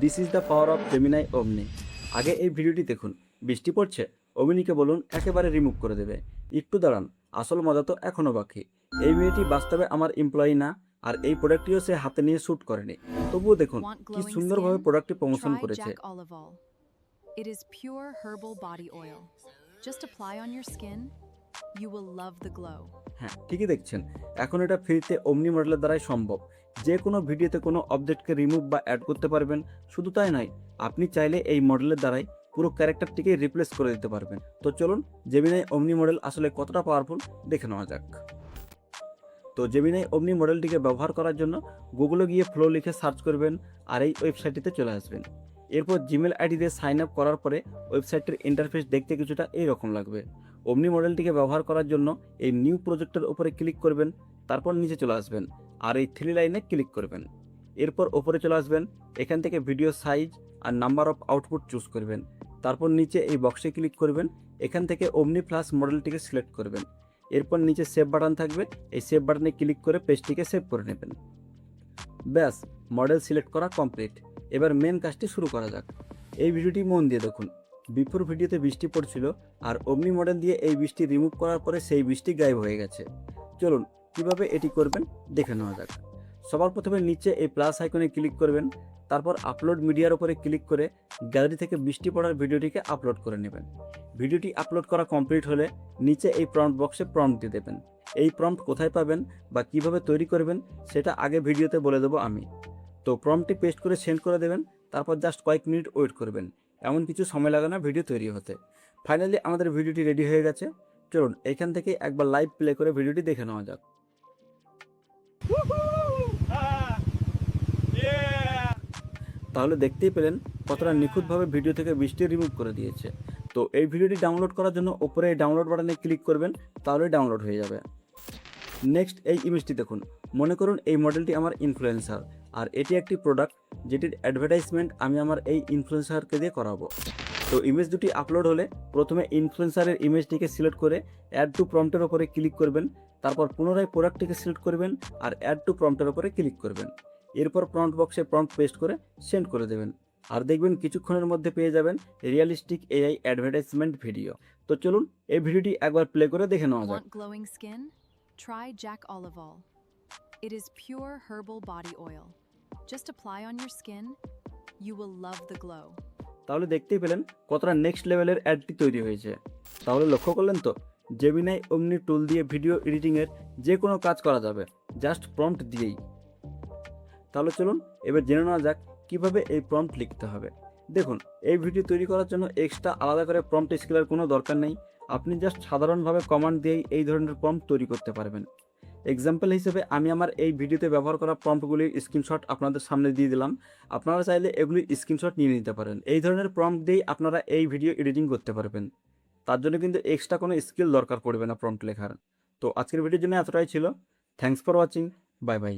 This is the power of Gemini ওমনি। আগে এই ভিডিওটি দেখুন। বৃষ্টি পড়ছে, অমিনীকে বলুন একেবারে রিমুভ করে দেবে। একটু দাঁড়ান, আসল মজা তো এখনও বাকি। এই মেয়েটি বাস্তবে আমার এমপ্লয়ি না, আর এই প্রোডাক্টটিও সে হাতে নিয়ে শ্যুট করেনি। তবুও দেখুন Want কি glowing সুন্দরভাবে skin? প্রোডাক্টটি প্রমোশন Try করেছে। Jack Olive Oil. It is pure herbal body oil. Just apply on your skin. You will love the glow. হ্যাঁ, ঠিকই দেখছেন। এখন এটা ফ্রিতে অমনি মডেলের দ্বারাই সম্ভব। যে কোনো ভিডিওতে কোনো অবজেক্টকে রিমুভ বা অ্যাড করতে পারবেন। শুধু তাই নয়, আপনি চাইলে এই মডেলের দ্বারাই পুরো ক্যারেক্টারটিকে রিপ্লেস করে দিতে পারবেন। তো চলুন জেমিনাই ওমনি মডেল আসলে কতটা পাওয়ারফুল দেখে নেওয়া যাক। তো জেমিনাই ওমনি মডেলটিকে ব্যবহার করার জন্য গুগলে গিয়ে ফ্লো লিখে সার্চ করবেন, আর এই ওয়েবসাইটটিতে চলে আসবেন। এরপর জিমেল আইডি দিয়ে সাইন আপ করার পরে ওয়েবসাইটের ইন্টারফেস দেখতে কিছুটা এইরকম লাগবে। ওমনি মডেলটিকে ব্যবহার করার জন্য এই নিউ প্রজেক্টের উপরে ক্লিক করবেন, তারপর নিচে চলে আসবেন আর এই থ্রি লাইনে ক্লিক করবেন। এরপর ওপরে চলে আসবেন, এখান থেকে ভিডিও সাইজ আর নাম্বার অফ আউটপুট চুজ করবেন। তারপর নিচে এই বক্সে ক্লিক করবেন, এখান থেকে ওমনি প্লাস মডেলটিকে সিলেক্ট করবেন। এরপর নিচে সেভ বাটন থাকবে, এই সেভ বাটনে ক্লিক করে পেজটিকে সেভ করে নেবেন। ব্যাস, মডেল সিলেক্ট করা কমপ্লিট। এবার মেন কাজটি শুরু করা যাক। এই ভিডিওটি মন দিয়ে দেখুন। বিফোর ভিডিওতে বৃষ্টি পড়ছিল, আর ওমনি মডেল দিয়ে এই বৃষ্টি রিমুভ করার পরে সেই বৃষ্টি গায়েব হয়ে গেছে। চলুন কিভাবে এটি করবেন দেখে নেওয়া যাক। সবার প্রথমে নিচে এই প্লাস আইকনে ক্লিক করবেন, তারপর আপলোড মিডিয়ার উপরে ক্লিক করে গ্যালারি থেকে বৃষ্টি পড়ার ভিডিওটিকে আপলোড করে নেবেন। ভিডিওটি আপলোড করা কমপ্লিট হলে নিচে এই প্রম্পট বক্সে প্রম্পট দিয়ে দেবেন। এই প্রম্পট কোথায় পাবেন বা কিভাবে তৈরি করবেন সেটা আগে ভিডিওতে বলে দেবো আমি। তো প্রম্পটটি পেস্ট করে সেন্ড করে দেবেন, তারপর জাস্ট কয়েক মিনিট ওয়েট করবেন। এমন কিছু সময় লাগে না ভিডিও তৈরি হতে। ফাইনালি আমাদের ভিডিওটি রেডি হয়ে গেছে। চলুন এখান থেকে একবার লাইভ প্লে করে ভিডিওটি দেখে নেওয়া যাক। তাহলে দেখতেই পেলেন কতটা নিখুঁতভাবে ভিডিও থেকে বৃষ্টি রিমুভ করে দিয়েছে। তো এই ভিডিওটি ডাউনলোড করার জন্য ওপরে এই ডাউনলোড বাটনে ক্লিক করবেন, তাহলেই ডাউনলোড হয়ে যাবে। নেক্সট এই ইমেজটি দেখুন। মনে করুন এই মডেলটি আমার ইনফ্লুয়েন্সার, আর এটি একটি প্রোডাক্ট যেটির অ্যাডভার্টাইজমেন্ট আমি আমার এই ইনফ্লুয়েন্সারকে দিয়ে করাবো। তো ইমেজ দুটি আপলোড হলে প্রথমে ইনফ্লুয়েন্সারের ইমেজটিকে সিলেক্ট করে অ্যাড টু প্রম্পটের ওপরে ক্লিক করবেন, তারপর পুনরায় প্রোডাক্টটিকে সিলেক্ট করবেন আর অ্যাড টু প্রম্পটের ওপরে ক্লিক করবেন। এরপর প্রম্পট বক্সে প্রম্পট পেস্ট করে সেন্ড করে দেবেন, আর দেখবেন কিছুক্ষণের মধ্যে পেয়ে যাবেন রিয়েলিস্টিক এআই অ্যাডভার্টাইজমেন্ট ভিডিও। তো চলুন এই ভিডিওটি একবার প্লে করে দেখে নেওয়া যাক। Want glowing skin? Try Jack Olive Oil. It is pure herbal body oil. Just apply on your skin. You will love the glow. তাহলে দেখতেই পেলেন কতটা নেক্সট লেভেলের অ্যাডটি তৈরি হয়েছে। তাহলে লক্ষ্য করলেন তো, জেমিনাই ওমনি টুল দিয়ে ভিডিও এডিটিংয়ের যে কোনো কাজ করা যাবে জাস্ট প্রম্পট দিয়েই। তাহলে চলুন এবার জেনে নেওয়া যাক কীভাবে এই প্রম্পট লিখতে হবে। দেখুন, এই ভিডিও তৈরি করার জন্য এক্সট্রা আলাদা করে প্রম্পট স্কিলের কোনো দরকার নেই। আপনি জাস্ট সাধারণভাবে কমান্ড দিয়েই এই ধরনের প্রম্পট তৈরি করতে পারবেন। এক্সাম্পল হিসেবে আমি আমার এই ভিডিওতে ব্যবহার করা প্রম্পটগুলির স্ক্রিনশট আপনাদের সামনে দিয়ে দিলাম। আপনারা চাইলে এগুলির স্ক্রিনশট নিয়ে নিতে পারেন। এই ধরনের প্রম্পট দিয়েই আপনারা এই ভিডিও এডিটিং করতে পারবেন। তার জন্য কিন্তু এক্সট্রা কোনো স্কিল দরকার পড়বে না প্রম্পট লেখার। তো আজকের ভিডিওর জন্য এতটাই ছিল। Thanks for watching. Bye bye.